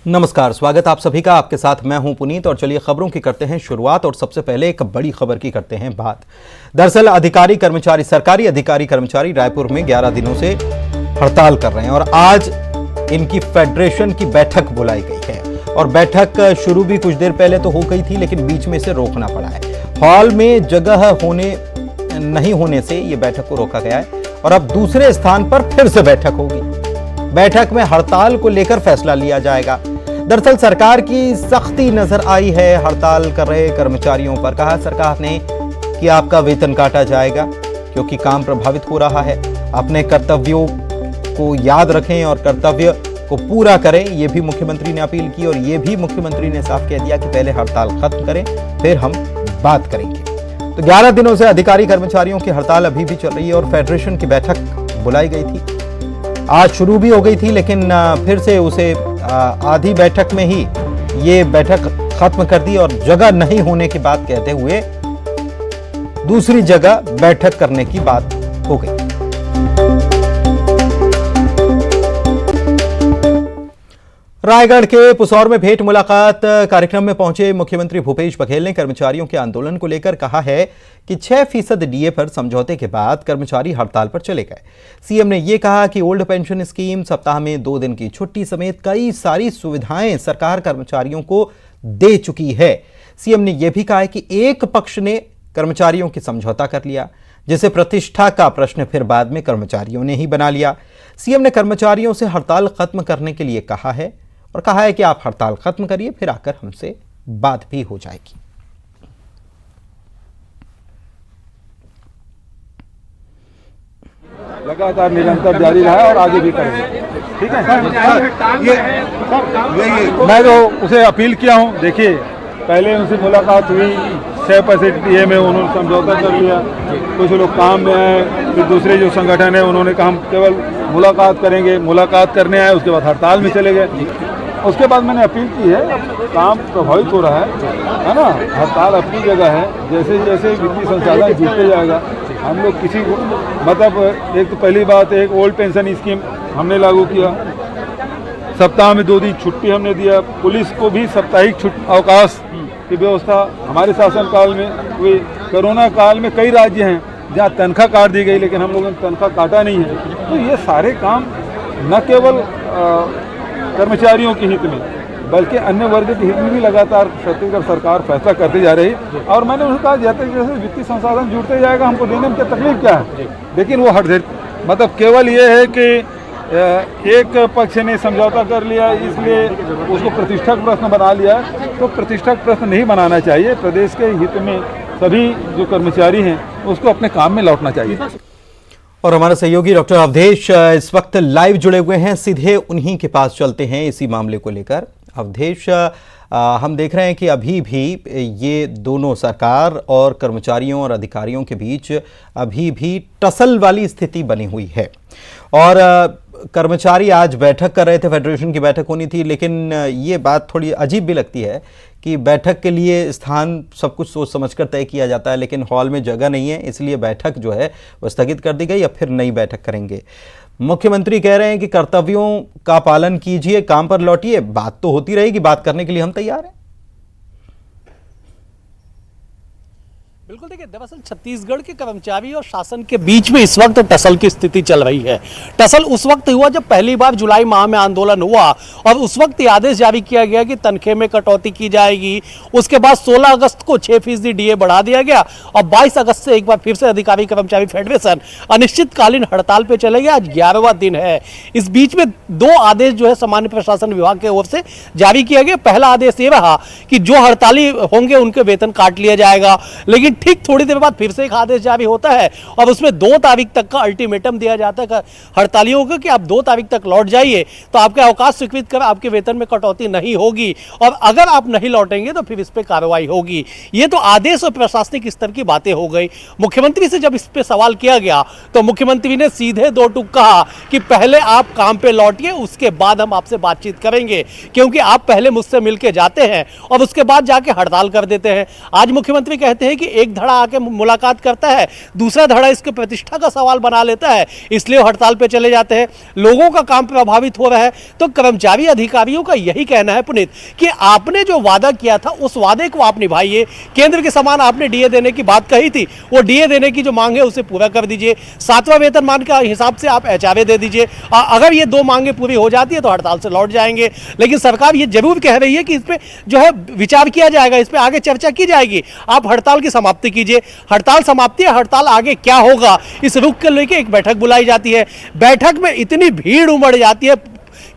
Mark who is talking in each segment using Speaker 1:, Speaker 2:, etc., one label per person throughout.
Speaker 1: नमस्कार, स्वागत आप सभी का। आपके साथ मैं हूं पुनीत और चलिए खबरों की करते हैं शुरुआत। और सबसे पहले एक बड़ी खबर की करते हैं बात। दरअसल सरकारी अधिकारी कर्मचारी रायपुर में 11 दिनों से हड़ताल कर रहे हैं और आज इनकी फेडरेशन की बैठक बुलाई गई है। और बैठक शुरू भी कुछ देर पहले तो हो गई थी, लेकिन बीच में से रोकना पड़ा है। हॉल में जगह नहीं होने से यह बैठक को रोका गया है और अब दूसरे स्थान पर फिर से बैठक होगी। बैठक में हड़ताल को लेकर फैसला लिया जाएगा। दरअसल सरकार की सख्ती नजर आई है हड़ताल कर रहे कर्मचारियों पर। कहा सरकार ने कि आपका वेतन काटा जाएगा क्योंकि काम प्रभावित हो रहा है। अपने कर्तव्यों को याद रखें और कर्तव्य को पूरा करें, यह भी मुख्यमंत्री ने अपील की। और यह भी मुख्यमंत्री ने साफ कह दिया कि पहले हड़ताल खत्म करें, फिर हम बात करेंगे। तो 11 दिनों से अधिकारी कर्मचारियों की हड़ताल अभी भी चल रही है और फेडरेशन की बैठक बुलाई गई थी। आज शुरू भी हो गई थी, लेकिन फिर से उसे आधी बैठक में ही ये बैठक खत्म कर दी और जगह नहीं होने की बात कहते हुए दूसरी जगह बैठक करने की बात हो गई। रायगढ़ के पुसौर में भेंट मुलाकात कार्यक्रम में पहुंचे मुख्यमंत्री भूपेश बघेल ने कर्मचारियों के आंदोलन को लेकर कहा है कि 6% डीए पर समझौते के बाद कर्मचारी हड़ताल पर चले गए। सीएम ने यह कहा कि ओल्ड पेंशन स्कीम, सप्ताह में 2 दिन की छुट्टी समेत कई सारी सुविधाएं सरकार कर्मचारियों को दे चुकी है। सीएम ने यह भी कहा कि एक पक्ष ने कर्मचारियों की समझौता कर लिया, जिसे प्रतिष्ठा का प्रश्न फिर बाद में कर्मचारियों ने ही बना लिया। सीएम ने कर्मचारियों से हड़ताल खत्म करने के लिए कहा है और कहा है कि आप हड़ताल खत्म करिए, फिर आकर हमसे बात भी हो जाएगी।
Speaker 2: लगातार निरंतर जारी रहा और आगे भी करेंगे। ठीक है। मैं तो उसे अपील किया हूं। देखिए, पहले उनसे मुलाकात हुई, 6% डीए में उन्होंने समझौता कर लिया। कुछ लोग काम में आए, फिर दूसरे जो संगठन है उन्होंने कहा हम केवल मुलाकात करेंगे। मुलाकात करने आए, उसके बाद हड़ताल में चले गए। उसके बाद मैंने अपील की है, काम प्रभावित हो रहा है ना। हड़ताल अपनी जगह है, जैसे जैसे वित्तीय संसाधन जुटते जाएगा हम लोग किसी को मतलब एक तो पहली बात, एक ओल्ड पेंशन स्कीम हमने लागू किया, सप्ताह में 2 दिन छुट्टी हमने दिया। पुलिस को भी साप्ताहिक अवकाश की व्यवस्था हमारे शासनकाल में हुई। कोरोना काल में कई राज्य हैं जहाँ तनख्वाह काट दी गई, लेकिन हम लोगों ने तनख्वाह काटा नहीं है। तो ये सारे काम न केवल कर्मचारियों के हित में बल्कि अन्य वर्ग के हित में भी लगातार छत्तीसगढ़ सरकार फैसला करती जा रही है। और मैंने उन्हें कहा जैसे जैसे वित्तीय संसाधन जुड़ते जाएगा हमको देने में क्या तकलीफ क्या है, लेकिन वो मतलब केवल ये है कि एक पक्ष ने समझौता कर लिया इसलिए उसको प्रतिष्ठक प्रश्न बना लिया। तो प्रतिष्ठक प्रश्न नहीं बनाना चाहिए। प्रदेश के हित में सभी जो कर्मचारी हैं उसको अपने काम में लौटना चाहिए।
Speaker 1: और हमारे सहयोगी डॉक्टर अवधेश इस वक्त लाइव जुड़े हुए हैं, सीधे उन्हीं के पास चलते हैं इसी मामले को लेकर। अवधेश, हम देख रहे हैं कि अभी भी ये दोनों सरकार और कर्मचारियों और अधिकारियों के बीच अभी भी टसल वाली स्थिति बनी हुई है। और कर्मचारी आज बैठक कर रहे थे, फेडरेशन की बैठक होनी थी, लेकिन ये बात थोड़ी अजीब भी लगती है कि बैठक के लिए स्थान सब कुछ सोच समझकर तय किया जाता है, लेकिन हॉल में जगह नहीं है, इसलिए बैठक जो है वो स्थगित कर दी गई। अब फिर नई बैठक करेंगे। मुख्यमंत्री कह रहे हैं कि कर्तव्यों का पालन कीजिए, काम पर लौटिए। बात तो होती रहेगी, बात करने के लिए हम तैयार हैं।
Speaker 3: बिल्कुल, देखिए, दरअसल छत्तीसगढ़ के कर्मचारी और शासन के बीच में इस वक्त टसल की स्थिति चल रही है। टसल उस वक्त हुआ जब पहली बार जुलाई माह में आंदोलन हुआ और उस वक्त आदेश जारी किया गया कि तनख्वाह में कटौती की जाएगी। उसके बाद 16 अगस्त को 6% डीए बढ़ा दिया गया और 22 अगस्त से एक बार फिर से अधिकारी कर्मचारी फेडरेशन अनिश्चितकालीन हड़ताल पर चले गए। आज 11वां दिन है। इस बीच में 2 आदेश जो है सामान्य प्रशासन विभाग की ओर से जारी किया गया। पहला आदेश ये रहा कि जो हड़ताली होंगे उनके वेतन काट लिया जाएगा, लेकिन ठीक थोड़ी देर बाद फिर से एक आदेश जारी होता है और उसमें 2 तारीख तक का अल्टीमेटम दिया जाता है हड़तालियों को कि आप 2 तारीख तक लौट जाइए तो आपके अवकाश स्वीकृत कर आपके वेतन में कटौती नहीं होगी और अगर आप नहीं लौटेंगे तो फिर इस पर कार्रवाई होगी। ये तो आदेश और प्रशासनिक स्तर की बातें हो गई। मुख्यमंत्री से जब इस पे सवाल किया गया तो मुख्यमंत्री ने सीधे 2 टूक कहा कि पहले आप काम पे लौटिए, उसके बाद हम आपसे बातचीत करेंगे, क्योंकि आप पहले मुझसे मिलके जाते हैं और उसके बाद जाके हड़ताल कर देते हैं। आज मुख्यमंत्री कहते हैं कि एक एक धड़ा आके मुलाकात करता है, दूसरा धड़ा इसके प्रतिष्ठा का सवाल बना लेता है, इसलिए हड़ताल पे चले जाते हैं। लोगों का काम प्रभावित हो रहा है। तो कर्मचारी अधिकारियों का यही कहना है पुनीत कि आपने जो वादा किया था उस वादे को आप निभाइए। केंद्र के समान आपने डीए देने की बात कही थी, वो डीए देने की जो मांग है उसे पूरा कर दीजिए। 7वां वेतनमान के हिसाब से आप एचआरए दे दीजिए। अगर ये 2 मांगे पूरी हो जाती है तो हड़ताल से लौट जाएंगे। लेकिन सरकार ये जरूर कह रही है कि इस पे जो है विचार किया जाएगा, इस पे आगे चर्चा की जाएगी। आप हड़ताल की समाप्ति कीजिए। हड़ताल समाप्ति है, हड़ताल आगे क्या होगा इस रुख के लेके एक बैठक बुलाई जाती है। बैठक में इतनी भीड़ उमड़ जाती है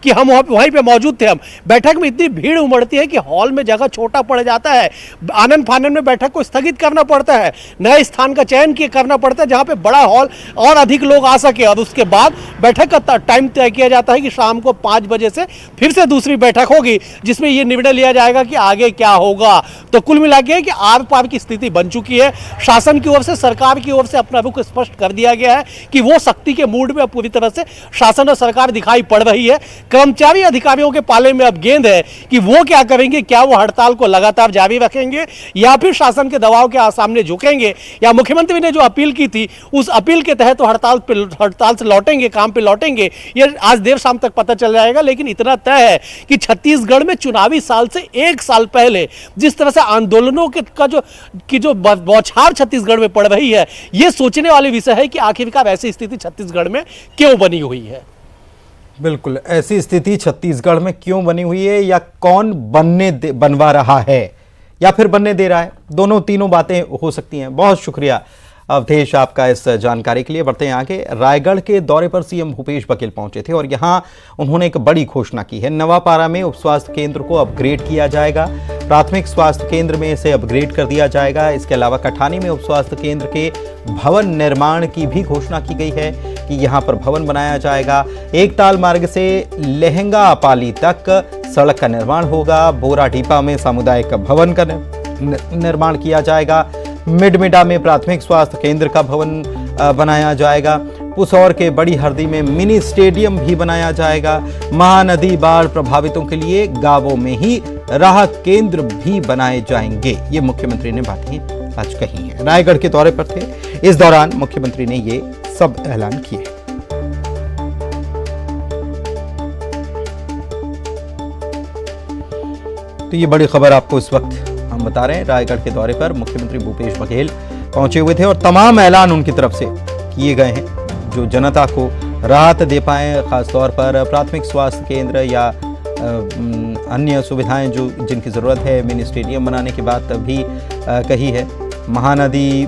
Speaker 3: कि हम वहीं पे मौजूद थे। हम बैठक में इतनी भीड़ उमड़ती है कि हॉल में जगह छोटा पड़ जाता है। आनन फानन में बैठक को स्थगित करना पड़ता है, नए स्थान का चयन करना पड़ता है जहां पे बड़ा हॉल और अधिक लोग आ सके। और उसके बाद बैठक का टाइम तय किया जाता है कि शाम को 5 बजे से फिर से दूसरी बैठक होगी जिसमें यह निर्णय लिया जाएगा कि आगे क्या होगा। तो कुल मिला के कि आर पार की स्थिति बन चुकी है। शासन की ओर से, सरकार की ओर से अपना रुख स्पष्ट कर दिया गया है कि वो सख्ती के मूड में पूरी तरह से शासन और सरकार दिखाई पड़ रही है। कर्मचारी अधिकारियों के पाले में अब गेंद है कि वो क्या करेंगे। क्या वो हड़ताल को लगातार जारी रखेंगे या फिर शासन के दबाव के सामने झुकेंगे, या मुख्यमंत्री ने जो अपील की थी उस अपील के तहत वो हड़ताल से लौटेंगे, काम पे लौटेंगे। ये आज देर शाम तक पता चल जाएगा। लेकिन इतना तय है कि छत्तीसगढ़ में चुनावी साल से 1 साल पहले जिस तरह से आंदोलनों की जो बौछार छत्तीसगढ़ में पड़ रही है, ये सोचने वाली विषय है कि आखिरकार ऐसी स्थिति छत्तीसगढ़ में क्यों बनी हुई है।
Speaker 1: बिल्कुल, ऐसी स्थिति छत्तीसगढ़ में क्यों बनी हुई है, या कौन बनवा रहा है या फिर बनने दे रहा है, दोनों तीनों बातें हो सकती हैं। बहुत शुक्रिया अवधेश आपका इस जानकारी के लिए। बढ़ते हैं आगे। रायगढ़ के दौरे पर सीएम भूपेश बघेल पहुंचे थे और यहां उन्होंने एक बड़ी घोषणा की है। नवापारा में उप स्वास्थ्य केंद्र को अपग्रेड किया जाएगा। प्राथमिक स्वास्थ्य केंद्र में इसे अपग्रेड कर दिया जाएगा। इसके अलावा कठानी में उप स्वास्थ्य केंद्र के भवन निर्माण की भी घोषणा की गई है कि यहां पर भवन बनाया जाएगा। एकताल मार्ग से लहंगा पाली तक सड़क का निर्माण होगा। बोराडीपा में सामुदायिक भवन का निर्माण किया जाएगा। मिडमिडा में प्राथमिक स्वास्थ्य केंद्र का भवन बनाया जाएगा। पुसौर के बड़ी हरदी में मिनी स्टेडियम भी बनाया जाएगा। महानदी बाढ़ प्रभावितों के लिए गांवों में ही राहत केंद्र भी बनाए जाएंगे। ये मुख्यमंत्री ने बातें आज कही हैं। रायगढ़ के दौरे पर थे, इस दौरान मुख्यमंत्री ने ये सब ऐलान किए। तो ये बड़ी खबर आपको इस वक्त हम बता रहे हैं। रायगढ़ के दौरे पर मुख्यमंत्री भूपेश बघेल पहुंचे हुए थे और तमाम ऐलान उनकी तरफ से किए गए हैं जो जनता को राहत दे पाए। खासतौर पर प्राथमिक स्वास्थ्य केंद्र या अन्य सुविधाएं जो जिनकी ज़रूरत है, मिनी स्टेडियम बनाने की बात भी कही है। महानदी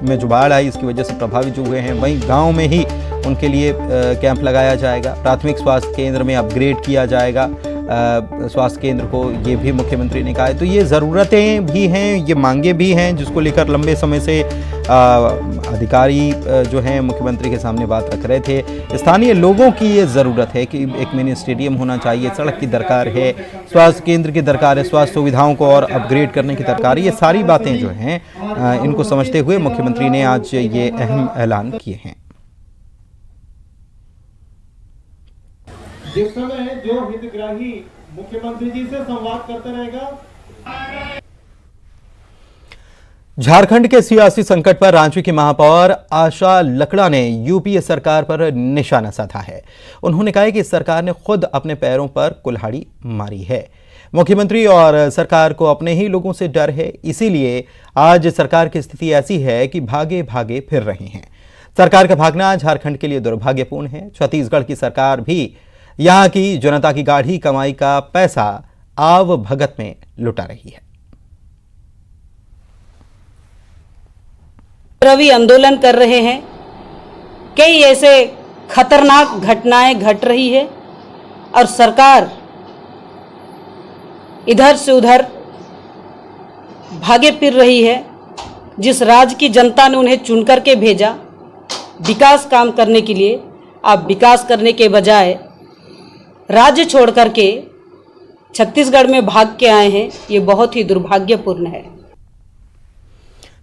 Speaker 1: में जो बाढ़ आई इसकी वजह से प्रभावित जो हुए हैं, वहीं गांव में ही उनके लिए कैंप लगाया जाएगा। प्राथमिक स्वास्थ्य केंद्र में अपग्रेड किया जाएगा स्वास्थ्य केंद्र को, ये भी मुख्यमंत्री ने कहा है। तो ये ज़रूरतें भी हैं, ये मांगे भी हैं जिसको लेकर लंबे समय से अधिकारी जो हैं मुख्यमंत्री के सामने बात रख रहे थे। स्थानीय लोगों की ये ज़रूरत है कि एक मिनी स्टेडियम होना चाहिए, सड़क की दरकार है, स्वास्थ्य केंद्र की दरकार है, स्वास्थ्य सुविधाओं को और अपग्रेड करने की दरकार है। ये सारी बातें जो हैं इनको समझते हुए मुख्यमंत्री ने आज ये अहम ऐलान किए हैं।
Speaker 4: जिस समय जो हितग्राही मुख्यमंत्री जी से संवाद करते रहेगा।
Speaker 1: झारखंड के सियासी संकट पर रांची की महापौर आशा लकड़ा ने यूपीए सरकार पर निशाना साधा है। उन्होंने कहा कि सरकार ने खुद अपने पैरों पर कुल्हाड़ी मारी है। मुख्यमंत्री और सरकार को अपने ही लोगों से डर है, इसीलिए आज सरकार की स्थिति ऐसी है कि भागे भागे फिर रहे हैं। सरकार का भागना झारखंड के लिए दुर्भाग्यपूर्ण है। छत्तीसगढ़ की सरकार भी यहां की जनता की गाढ़ी कमाई का पैसा आव भगत में लुटा रही है।
Speaker 5: रवि आंदोलन कर रहे हैं, कई ऐसे खतरनाक घटनाएं घट रही है और सरकार इधर से उधर भागे फिर रही है। जिस राज्य की जनता ने उन्हें चुनकर के भेजा विकास काम करने के लिए, आप विकास करने के बजाय राज्य छोड़ करके छत्तीसगढ़ में भाग के आए हैं, ये बहुत ही दुर्भाग्यपूर्ण है।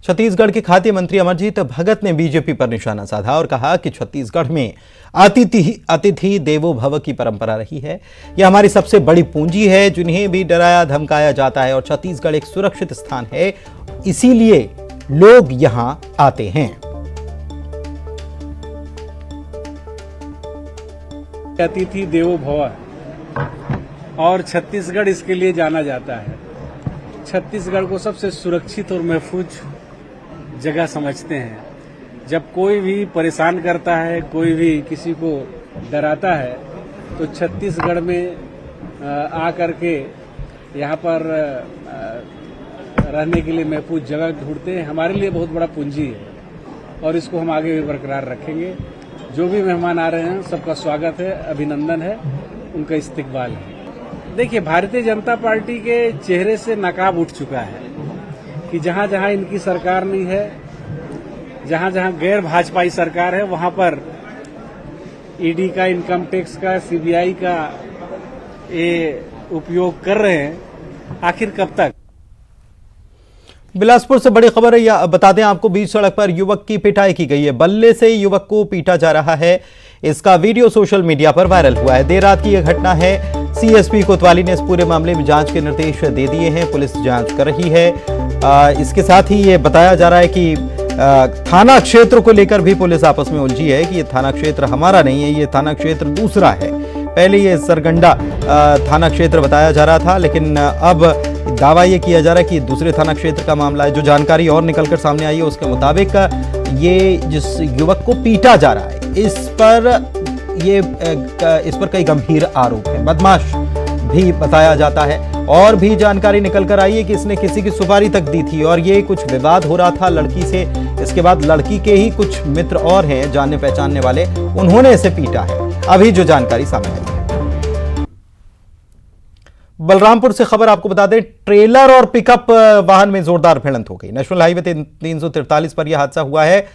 Speaker 1: छत्तीसगढ़ के खाद्य मंत्री अमरजीत भगत ने बीजेपी पर निशाना साधा और कहा कि छत्तीसगढ़ में अतिथि देवो भव की परंपरा रही है। यह हमारी सबसे बड़ी पूंजी है, जिन्हें भी डराया धमकाया जाता है और छत्तीसगढ़ एक सुरक्षित स्थान है इसीलिए लोग यहां आते हैं।
Speaker 6: अतिथि देवो भव, और छत्तीसगढ़ इसके लिए जाना जाता है। छत्तीसगढ़ को सबसे सुरक्षित और महफूज जगह समझते हैं। जब कोई भी परेशान करता है, कोई भी किसी को डराता है, तो छत्तीसगढ़ में आकर के यहाँ पर रहने के लिए महफूज जगह ढूंढते हैं। हमारे लिए बहुत बड़ा पूंजी है और इसको हम आगे भी बरकरार रखेंगे। जो भी मेहमान आ रहे हैं सबका स्वागत है, अभिनंदन है, उनका इस्तकबाल है। देखिए, भारतीय जनता पार्टी के चेहरे से नकाब उठ चुका है कि जहां जहां इनकी सरकार नहीं है, जहां जहां गैर भाजपाई सरकार है, वहां पर ईडी का, इनकम टैक्स का, सीबीआई का ये उपयोग कर रहे हैं। आखिर कब तक?
Speaker 1: बिलासपुर से बड़ी खबर है, या बता दें आपको, बीच सड़क पर युवक की पिटाई की गई है। बल्ले से युवक को पीटा जा रहा है। इसका वीडियो सोशल मीडिया पर वायरल हुआ है। देर रात की यह घटना है। सीएसपी कोतवाली ने इस पूरे मामले में जांच के निर्देश दे दिए हैं। पुलिस जांच कर रही है। इसके साथ ही ये बताया जा रहा है कि थाना क्षेत्र को लेकर भी पुलिस आपस में उलझी है कि ये थाना क्षेत्र हमारा नहीं है, ये थाना क्षेत्र दूसरा है। पहले ये सरगंडा थाना क्षेत्र बताया जा रहा था, लेकिन अब दावा ये किया जा रहा है कि दूसरे थाना क्षेत्र का मामला है। जो जानकारी और निकलकर सामने आई है उसके मुताबिक ये जिस युवक को पीटा जा रहा है, इस पर कई गंभीर आरोप हैं। बदमाश भी बताया जाता है। और भी जानकारी निकल कर आई है कि इसने किसी की सुपारी तक दी थी और ये कुछ विवाद हो रहा था लड़की से। इसके बाद लड़की के ही कुछ मित्र और हैं जानने पहचानने वाले, उन्होंने इसे पीटा है। अभी जो जानकारी सामने आई है। बलरामपुर से खबर आपको बता दें, ट्रेलर और पिकअप वाहन में जोरदार भिड़ंत हो गई। नेशनल हाईवे 343 पर यह हादसा हुआ है।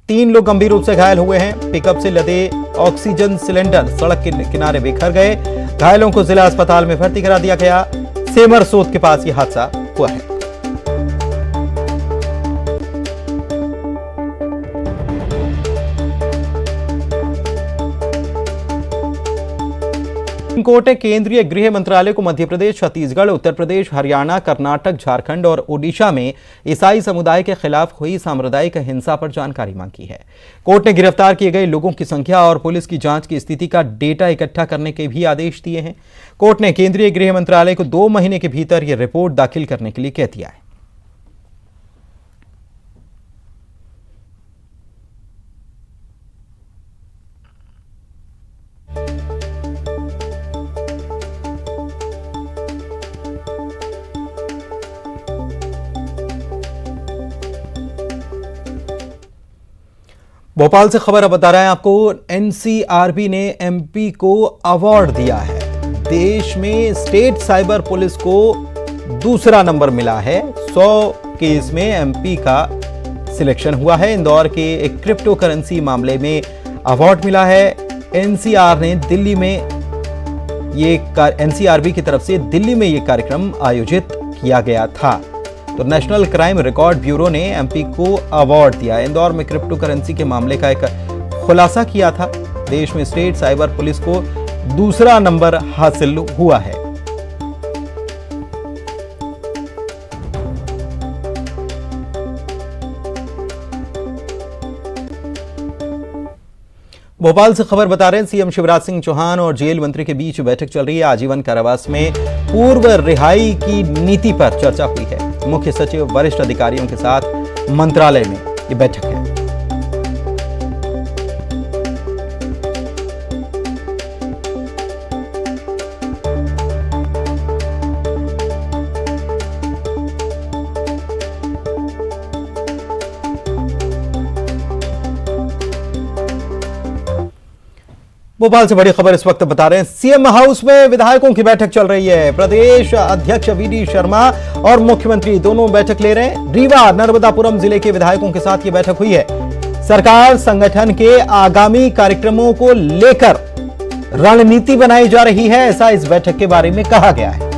Speaker 1: 3 लोग गंभीर रूप से घायल हुए हैं। पिकअप से लदे ऑक्सीजन सिलेंडर सड़क के किनारे बिखर गए। घायलों को जिला अस्पताल में भर्ती करा दिया गया। सेमरसोत के पास यह हादसा हुआ है। सुप्रीम कोर्ट ने केंद्रीय गृह मंत्रालय को मध्य प्रदेश, छत्तीसगढ़, उत्तर प्रदेश, हरियाणा, कर्नाटक, झारखंड और ओडिशा में ईसाई समुदाय के खिलाफ हुई सांप्रदायिक हिंसा पर जानकारी मांगी है। कोर्ट ने गिरफ्तार किए गए लोगों की संख्या और पुलिस की जांच की स्थिति का डेटा इकट्ठा करने के भी आदेश दिए हैं। कोर्ट ने केंद्रीय गृह मंत्रालय को 2 महीने के भीतर यह रिपोर्ट दाखिल करने के लिए कह दिया है। भोपाल से खबर बता रहा है आपको, एनसीआरबी ने एमपी को अवार्ड दिया है। देश में स्टेट साइबर पुलिस को दूसरा नंबर मिला है। 100 केस में एमपी का सिलेक्शन हुआ है। इंदौर के एक क्रिप्टो करेंसी मामले में अवार्ड मिला है। एनसीआरबी की तरफ से दिल्ली में यह कार्यक्रम आयोजित किया गया था। तो नेशनल क्राइम रिकॉर्ड ब्यूरो ने एमपी को अवार्ड दिया। इंदौर में क्रिप्टो करेंसी के मामले का एक खुलासा किया था। देश में स्टेट साइबर पुलिस को दूसरा नंबर हासिल हुआ है। भोपाल से खबर बता रहे हैं, सीएम शिवराज सिंह चौहान और जेल मंत्री के बीच बैठक चल रही है। आजीवन कारावास में पूर्व रिहाई की नीति पर चर्चा हुई है। मुख्य सचिव वरिष्ठ अधिकारियों के साथ मंत्रालय में यह बैठक है। भोपाल से बड़ी खबर इस वक्त बता रहे हैं, सीएम हाउस में विधायकों की बैठक चल रही है। प्रदेश अध्यक्ष वीडी शर्मा और मुख्यमंत्री दोनों बैठक ले रहे हैं। रीवा नर्मदापुरम जिले के विधायकों के साथ यह बैठक हुई है। सरकार संगठन के आगामी कार्यक्रमों को लेकर रणनीति बनाई जा रही है, ऐसा इस बैठक के बारे में कहा गया है।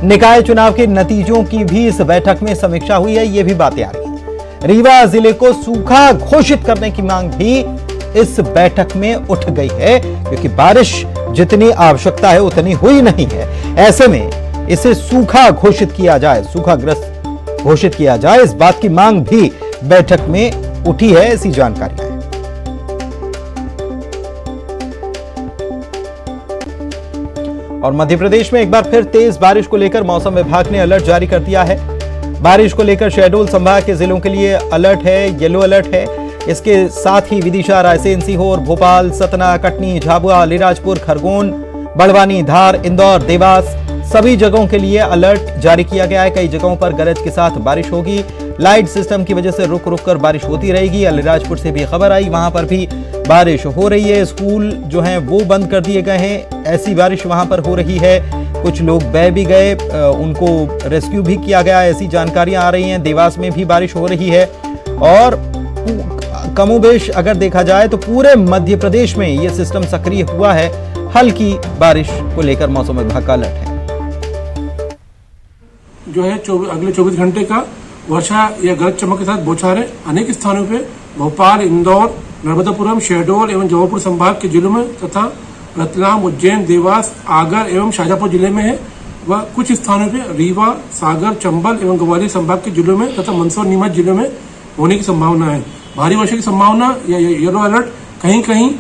Speaker 1: निकाय चुनाव के नतीजों की भी इस बैठक में समीक्षा हुई है, ये भी बातें आ रही है। रीवा जिले को सूखा घोषित करने की मांग भी इस बैठक में उठ गई है, क्योंकि बारिश जितनी आवश्यकता है उतनी हुई नहीं है। ऐसे में इसे सूखा घोषित किया जाए, सूखाग्रस्त घोषित किया जाए, इस बात की मांग भी बैठक में उठी है, ऐसी जानकारी है। और मध्य प्रदेश में एक बार फिर तेज बारिश को लेकर मौसम विभाग ने अलर्ट जारी कर दिया है। बारिश को लेकर शहडोल संभाग के जिलों के लिए अलर्ट है, येलो अलर्ट है। इसके साथ ही विदिशा, रायसेन, सीहोर, भोपाल, सतना, कटनी, झाबुआ, अलीराजपुर, खरगोन, बड़वानी, धार, इंदौर, देवास सभी जगहों के लिए अलर्ट जारी किया गया है। कई जगहों पर गरज के साथ बारिश होगी। लाइट सिस्टम की वजह से रुक रुक कर बारिश होती रहेगी। अलीराजपुर से भी खबर आई, वहां पर भी बारिश हो रही है। स्कूल जो हैं वो बंद कर दिए गए हैं, ऐसी बारिश वहां पर हो रही है। कुछ लोग बह भी गए, उनको रेस्क्यू भी किया गया, ऐसी जानकारियां आ रही हैं। देवास में भी बारिश हो रही है और कमोबेश अगर देखा जाए तो पूरे मध्य प्रदेश में यह सिस्टम सक्रिय हुआ है। हल्की बारिश को लेकर मौसम विभाग का अलर्ट है।
Speaker 7: जो है अगले 24 घंटे का वर्षा या गरज चमक के साथ बौछारें अनेक स्थानों पे भोपाल, इंदौर, नर्मदापुरम, शहडोल एवं जबलपुर संभाग के जिलों में तथा रतलाम, उज्जैन, देवास, आगर एवं शाजापुर जिले में है व कुछ स्थानों पे रीवा, सागर, चंबल एवं ग्वालियर संभाग के जिलों में तथा मंदसौर, नीमच जिलों में होने की संभावना है। भारी वर्षा की संभावना या येलो अलर्ट कहीं कहीं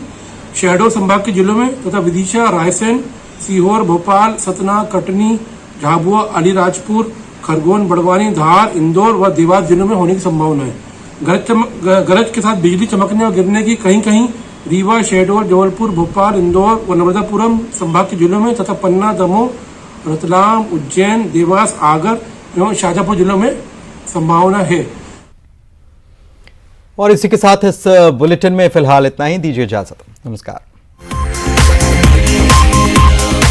Speaker 7: शहडोल संभाग के जिलों में तथा विदिशा, रायसेन, सीहोर, भोपाल, सतना, कटनी, झाबुआ, अलीराजपुर, खरगोन, बड़वानी, धार, इंदौर व देवास जिलों में होने की संभावना है। गरज के साथ बिजली चमकने और गिरने की कहीं कहीं रीवा, शहडोल, जबलपुर, भोपाल, इंदौर व नर्मदापुरम संभाग के जिलों में तथा पन्ना, दमोह, रतलाम, उज्जैन, देवास, आगर एवं शाजापुर जिलों में संभावना है।
Speaker 1: और इसी के साथ इस बुलेटिन में फिलहाल इतना ही। दीजिए इजाजत। नमस्कार।